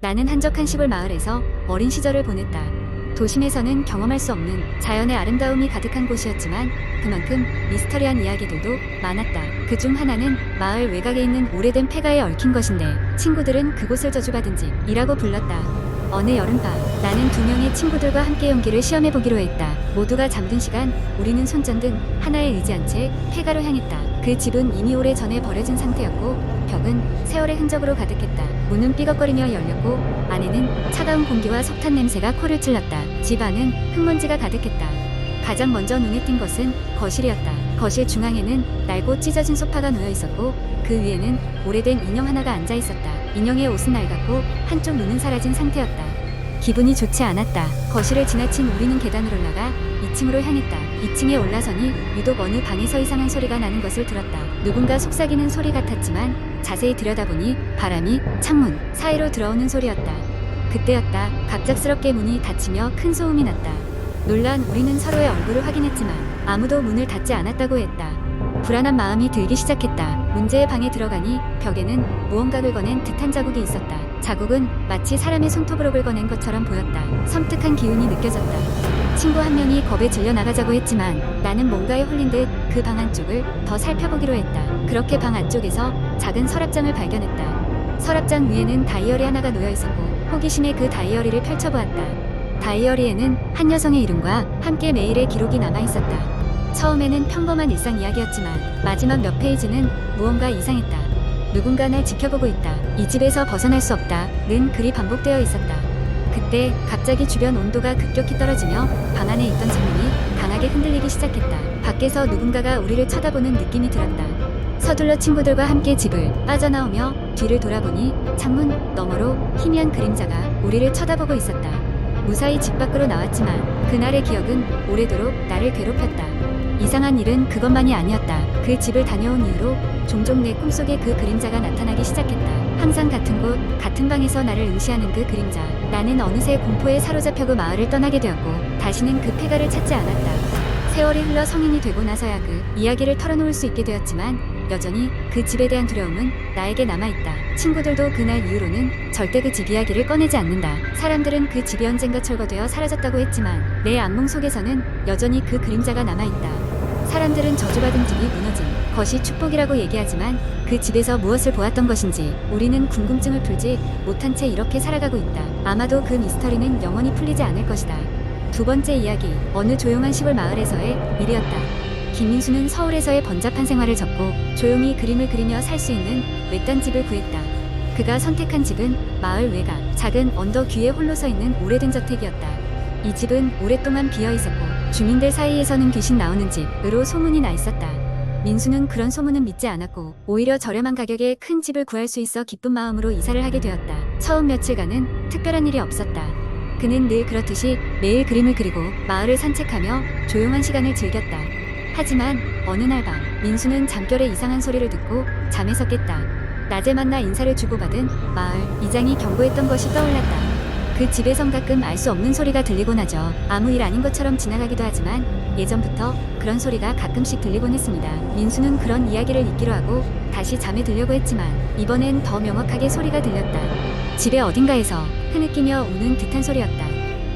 나는 한적한 시골 마을에서 어린 시절을 보냈다. 도심에서는 경험할 수 없는 자연의 아름다움이 가득한 곳이었지만 그만큼 미스터리한 이야기들도 많았다. 그중 하나는 마을 외곽에 있는 오래된 폐가에 얽힌 것인데 친구들은 그곳을 저주받은 집이라고 불렀다. 어느 여름밤 나는 2명의 친구들과 함께 연기를 시험해보기로 했다. 모두가 잠든 시간 우리는 손전등 하나에 의지한 채 폐가로 향했다. 그 집은 이미 오래전에 버려진 상태였고 벽은 세월의 흔적으로 가득했다. 문은 삐걱거리며 열렸고 안에는 차가운 공기와 석탄 냄새가 코를 찔렀다. 집 안은 흙먼지가 가득했다. 가장 먼저 눈에 띈 것은 거실이었다. 거실 중앙에는 낡고 찢어진 소파가 놓여 있었고 그 위에는 오래된 인형 하나가 앉아 있었다. 인형의 옷은 낡았고 한쪽 눈은 사라진 상태였다. 기분이 좋지 않았다. 거실을 지나친 우리는 계단을 올라가 2층으로 향했다. 2층에 올라서니 유독 어느 방에서 이상한 소리가 나는 것을 들었다. 누군가 속삭이는 소리 같았지만 자세히 들여다보니 바람이 창문 사이로 들어오는 소리였다. 그때였다. 갑작스럽게 문이 닫히며 큰 소음이 났다. 놀란 우리는 서로의 얼굴을 확인했지만 아무도 문을 닫지 않았다고 했다. 불안한 마음이 들기 시작했다. 문제의 방에 들어가니 벽에는 무언가를 긁어낸 듯한 자국이 있었다. 자국은 마치 사람의 손톱으로 긁어낸 것처럼 보였다. 섬뜩한 기운이 느껴졌다. 친구 한 명이 겁에 질려 나가자고 했지만 나는 뭔가에 홀린 듯 그 방 안쪽을 더 살펴보기로 했다. 그렇게 방 안쪽에서 작은 서랍장을 발견했다. 서랍장 위에는 다이어리 하나가 놓여 있었고 호기심에 그 다이어리를 펼쳐보았다. 다이어리에는 한 여성의 이름과 함께 메일의 기록이 남아 있었다. 처음에는 평범한 일상 이야기였지만 마지막 몇 페이지는 무언가 이상했다. 누군가 날 지켜보고 있다. 이 집에서 벗어날 수 없다. 는 글이 반복되어 있었다. 그때 갑자기 주변 온도가 급격히 떨어지며 방 안에 있던 창문이 강하게 흔들리기 시작했다. 밖에서 누군가가 우리를 쳐다보는 느낌이 들었다. 서둘러 친구들과 함께 집을 빠져나오며 뒤를 돌아보니 창문 너머로 희미한 그림자가 우리를 쳐다보고 있었다. 무사히 집 밖으로 나왔지만 그날의 기억은 오래도록 나를 괴롭혔다. 이상한 일은 그것만이 아니었다. 그 집을 다녀온 이후로 종종 내 꿈속에 그 그림자가 나타나기 시작했다. 항상 같은 곳, 같은 방에서 나를 응시하는 그 그림자. 나는 어느새 공포에 사로잡혀 그 마을을 떠나게 되었고 다시는 그 폐가를 찾지 않았다. 세월이 흘러 성인이 되고 나서야 그 이야기를 털어놓을 수 있게 되었지만 여전히 그 집에 대한 두려움은 나에게 남아있다. 친구들도 그날 이후로는 절대 그 집 이야기를 꺼내지 않는다. 사람들은 그 집이 언젠가 철거되어 사라졌다고 했지만 내 악몽 속에서는 여전히 그 그림자가 남아있다. 사람들은 저주받은 집이 무너진 것이 축복이라고 얘기하지만 그 집에서 무엇을 보았던 것인지 우리는 궁금증을 풀지 못한 채 이렇게 살아가고 있다. 아마도 그 미스터리는 영원히 풀리지 않을 것이다. 두 번째 이야기, 어느 조용한 시골 마을에서의 일이었다. 김민수는 서울에서의 번잡한 생활을 접고 조용히 그림을 그리며 살 수 있는 외딴 집을 구했다. 그가 선택한 집은 마을 외곽 작은 언덕 위에 홀로 서 있는 오래된 저택이었다. 이 집은 오랫동안 비어 있었고 주민들 사이에서는 귀신 나오는 집으로 소문이 나 있었다. 민수는 그런 소문은 믿지 않았고 오히려 저렴한 가격에 큰 집을 구할 수 있어 기쁜 마음으로 이사를 하게 되었다. 처음 며칠간은 특별한 일이 없었다. 그는 늘 그렇듯이 매일 그림을 그리고 마을을 산책하며 조용한 시간을 즐겼다. 하지만 어느 날 밤 민수는 잠결에 이상한 소리를 듣고 잠에서 깼다. 낮에 만나 인사를 주고받은 마을 이장이 경고했던 것이 떠올랐다. 그 집에선 가끔 알 수 없는 소리가 들리곤 하죠. 아무 일 아닌 것처럼 지나가기도 하지만 예전부터 그런 소리가 가끔씩 들리곤 했습니다. 민수는 그런 이야기를 잊기로 하고 다시 잠에 들려고 했지만 이번엔 더 명확하게 소리가 들렸다. 집의 어딘가에서 흐느끼며 우는 듯한 소리였다.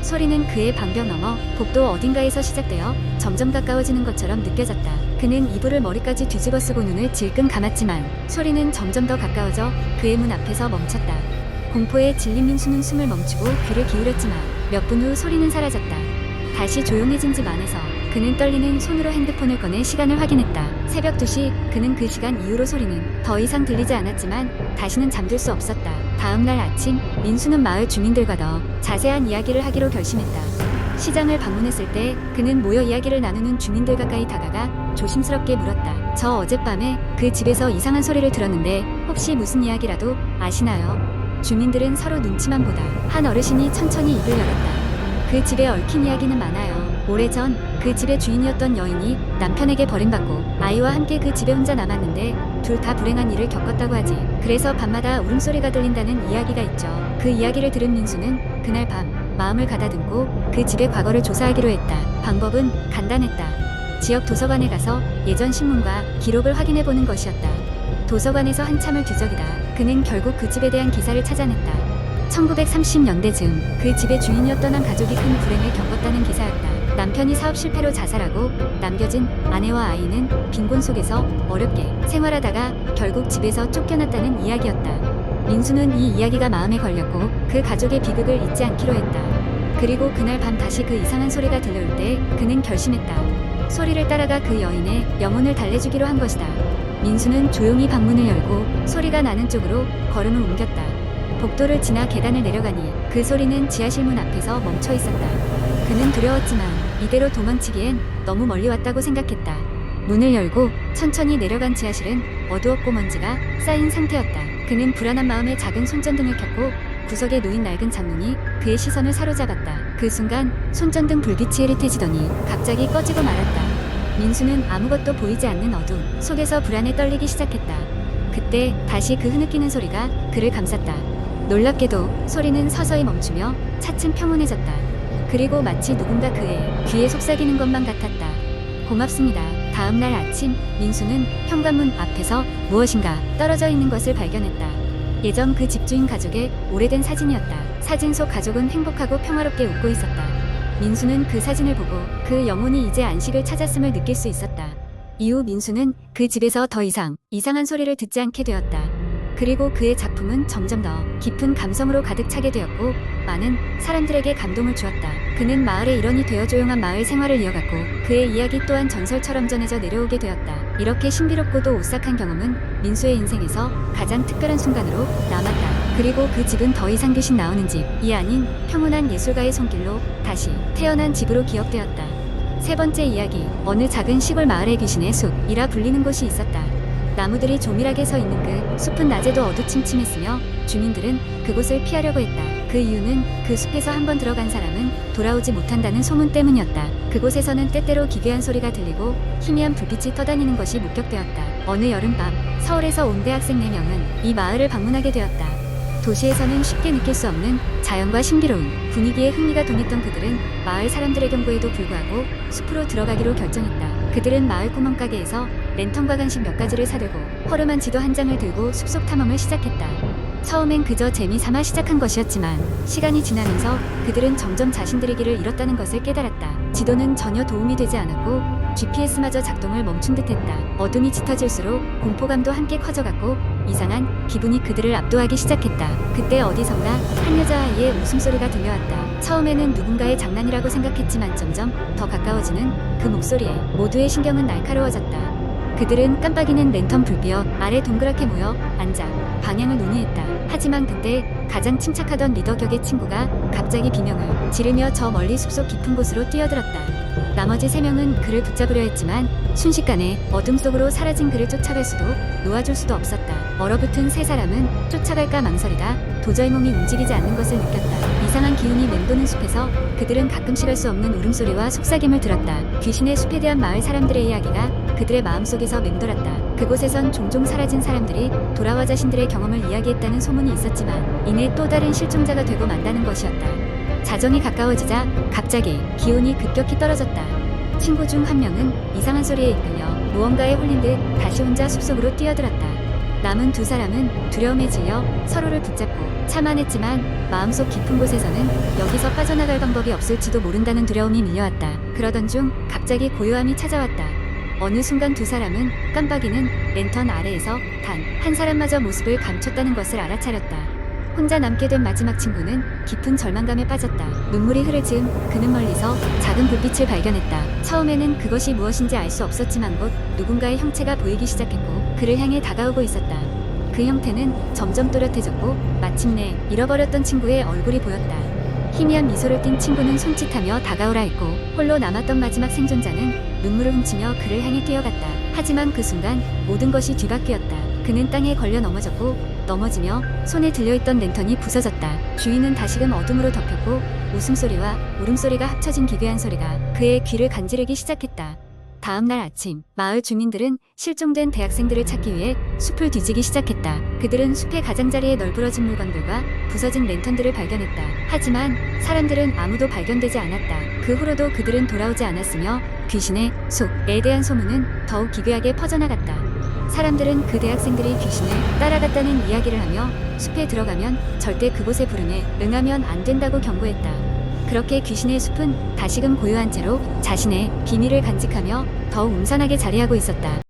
소리는 그의 방벽 너머 복도 어딘가에서 시작되어 점점 가까워지는 것처럼 느껴졌다. 그는 이불을 머리까지 뒤집어 쓰고 눈을 질끈 감았지만 소리는 점점 더 가까워져 그의 문 앞에서 멈췄다. 공포에 질린 민수는 숨을 멈추고 귀를 기울였지만 몇 분 후 소리는 사라졌다. 다시 조용해진 집 안에서 그는 떨리는 손으로 핸드폰을 꺼내 시간을 확인했다. 새벽 2시. 그는 그 시간 이후로 소리는 더 이상 들리지 않았지만 다시는 잠들 수 없었다. 다음날 아침 민수는 마을 주민들과 더 자세한 이야기를 하기로 결심했다. 시장을 방문했을 때 그는 모여 이야기를 나누는 주민들 가까이 다가가 조심스럽게 물었다. 저 어젯밤에 그 집에서 이상한 소리를 들었는데 혹시 무슨 이야기라도 아시나요? 주민들은 서로 눈치만 보다 한 어르신이 천천히 입을 열었다. 그 집에 얽힌 이야기는 많아요. 오래전 그 집의 주인이었던 여인이 남편에게 버림받고 아이와 함께 그 집에 혼자 남았는데 둘 다 불행한 일을 겪었다고 하지. 그래서 밤마다 울음소리가 들린다는 이야기가 있죠. 그 이야기를 들은 민수는 그날 밤 마음을 가다듬고 그 집의 과거를 조사하기로 했다. 방법은 간단했다. 지역 도서관에 가서 예전 신문과 기록을 확인해보는 것이었다. 도서관에서 한참을 뒤적이다 그는 결국 그 집에 대한 기사를 찾아냈다. 1930년대 즈음 그 집의 주인이었던 한 가족이 큰 불행을 겪었다는 기사였다. 남편이 사업 실패로 자살하고 남겨진 아내와 아이는 빈곤 속에서 어렵게 생활하다가 결국 집에서 쫓겨났다는 이야기였다. 민수는 이 이야기가 마음에 걸렸고 그 가족의 비극을 잊지 않기로 했다. 그리고 그날 밤 다시 그 이상한 소리가 들려올 때 그는 결심했다. 소리를 따라가 그 여인의 영혼을 달래주기로 한 것이다. 민수는 조용히 방문을 열고 소리가 나는 쪽으로 걸음을 옮겼다. 복도를 지나 계단을 내려가니 그 소리는 지하실 문 앞에서 멈춰 있었다. 그는 두려웠지만 이대로 도망치기엔 너무 멀리 왔다고 생각했다. 문을 열고 천천히 내려간 지하실은 어두웠고 먼지가 쌓인 상태였다. 그는 불안한 마음에 작은 손전등을 켰고 구석에 놓인 낡은 장롱이 그의 시선을 사로잡았다. 그 순간 손전등 불빛이 흐릿해지더니 갑자기 꺼지고 말았다. 민수는 아무것도 보이지 않는 어둠 속에서 불안에 떨리기 시작했다. 그때 다시 그 흐느끼는 소리가 그를 감쌌다. 놀랍게도 소리는 서서히 멈추며 차츰 평온해졌다. 그리고 마치 누군가 그의 귀에 속삭이는 것만 같았다. 고맙습니다. 다음 날 아침 민수는 현관문 앞에서 무엇인가 떨어져 있는 것을 발견했다. 예전 그 집주인 가족의 오래된 사진이었다. 사진 속 가족은 행복하고 평화롭게 웃고 있었다. 민수는 그 사진을 보고 그 영혼이 이제 안식을 찾았음을 느낄 수 있었다. 이후 민수는 그 집에서 더 이상 이상한 소리를 듣지 않게 되었다. 그리고 그의 작품은 점점 더 깊은 감성으로 가득 차게 되었고 많은 사람들에게 감동을 주었다. 그는 마을의 일원이 되어 조용한 마을 생활을 이어갔고 그의 이야기 또한 전설처럼 전해져 내려오게 되었다. 이렇게 신비롭고도 오싹한 경험은 민수의 인생에서 가장 특별한 순간으로 남았다. 그리고 그 집은 더 이상 귀신 나오는 집이 아닌 평온한 예술가의 손길로 다시 태어난 집으로 기억되었다. 세 번째 이야기, 어느 작은 시골 마을의 귀신의 숲이라 불리는 곳이 있었다. 나무들이 조밀하게 서 있는 그 숲은 낮에도 어두침침했으며 주민들은 그곳을 피하려고 했다. 그 이유는 그 숲에서 한번 들어간 사람은 돌아오지 못한다는 소문 때문이었다. 그곳에서는 때때로 기괴한 소리가 들리고 희미한 불빛이 떠다니는 것이 목격되었다. 어느 여름밤 서울에서 온 대학생 4명은 이 마을을 방문하게 되었다. 도시에서는 쉽게 느낄 수 없는 자연과 신비로운 분위기에 흥미가 동했던 그들은 마을 사람들의 경고에도 불구하고 숲으로 들어가기로 결정했다. 그들은 마을 구멍가게에서 랜턴과 간식 몇 가지를 사들고 허름한 지도 한 장을 들고 숲속 탐험을 시작했다. 처음엔 그저 재미삼아 시작한 것이었지만 시간이 지나면서 그들은 점점 자신들의 길을 잃었다는 것을 깨달았다. 지도는 전혀 도움이 되지 않았고 GPS마저 작동을 멈춘 듯했다. 어둠이 짙어질수록 공포감도 함께 커져갔고 이상한 기분이 그들을 압도하기 시작했다. 그때 어디선가 한 여자아이의 웃음소리가 들려왔다. 처음에는 누군가의 장난이라고 생각했지만 점점 더 가까워지는 그 목소리에 모두의 신경은 날카로워졌다. 그들은 깜빡이는 랜턴 불빛 아래 동그랗게 모여 앉아 방향을 논의했다. 하지만 그때 가장 침착하던 리더 격의 친구가 갑자기 비명을 지르며 저 멀리 숲속 깊은 곳으로 뛰어들었다. 나머지 3명은 그를 붙잡으려 했지만 순식간에 어둠 속으로 사라진 그를 쫓아갈 수도 놓아줄 수도 없었다. 얼어붙은 3사람은 쫓아갈까 망설이다 도저히 몸이 움직이지 않는 것을 느꼈다. 이상한 기운이 맴도는 숲에서 그들은 가끔씩 할 수 없는 울음소리와 속삭임을 들었다. 귀신의 숲에 대한 마을 사람들의 이야기가 그들의 마음속에서 맴돌았다. 그곳에선 종종 사라진 사람들이 돌아와 자신들의 경험을 이야기했다는 소문이 있었지만 이내 또 다른 실종자가 되고 만다는 것이었다. 자정이 가까워지자 갑자기 기온이 급격히 떨어졌다. 친구 중 한 명은 이상한 소리에 이끌려 무언가에 홀린 듯 다시 혼자 숲속으로 뛰어들었다. 남은 2사람은 두려움에 질려 서로를 붙잡고 참아냈지만 마음속 깊은 곳에서는 여기서 빠져나갈 방법이 없을지도 모른다는 두려움이 밀려왔다. 그러던 중 갑자기 고요함이 찾아왔다. 어느 순간 2사람은 깜빡이는 랜턴 아래에서 단 한 사람마저 모습을 감췄다는 것을 알아차렸다. 혼자 남게 된 마지막 친구는 깊은 절망감에 빠졌다. 눈물이 흐를 즈음 그는 멀리서 작은 불빛을 발견했다. 처음에는 그것이 무엇인지 알 수 없었지만 곧 누군가의 형체가 보이기 시작했고 그를 향해 다가오고 있었다. 그 형태는 점점 또렷해졌고 마침내 잃어버렸던 친구의 얼굴이 보였다. 희미한 미소를 띤 친구는 손짓하며 다가오라 했고 홀로 남았던 마지막 생존자는 눈물을 훔치며 그를 향해 뛰어갔다. 하지만 그 순간 모든 것이 뒤바뀌었다. 그는 땅에 걸려 넘어지며 손에 들려있던 랜턴이 부서졌다. 주위는 다시금 어둠으로 덮였고 웃음소리와 울음소리가 합쳐진 기괴한 소리가 그의 귀를 간지르기 시작했다. 다음 날 아침 마을 주민들은 실종된 대학생들을 찾기 위해 숲을 뒤지기 시작했다. 그들은 숲의 가장자리에 널브러진 물건들과 부서진 랜턴들을 발견했다. 하지만 사람들은 아무도 발견되지 않았다. 그 후로도 그들은 돌아오지 않았으며 귀신의 숲에 대한 소문은 더욱 기괴하게 퍼져나갔다. 사람들은 그 대학생들이 귀신을 따라갔다는 이야기를 하며 숲에 들어가면 절대 그곳에 부름에 응하면 안 된다고 경고했다. 그렇게 귀신의 숲은 다시금 고요한 채로 자신의 비밀을 간직하며 더욱 음산하게 자리하고 있었다.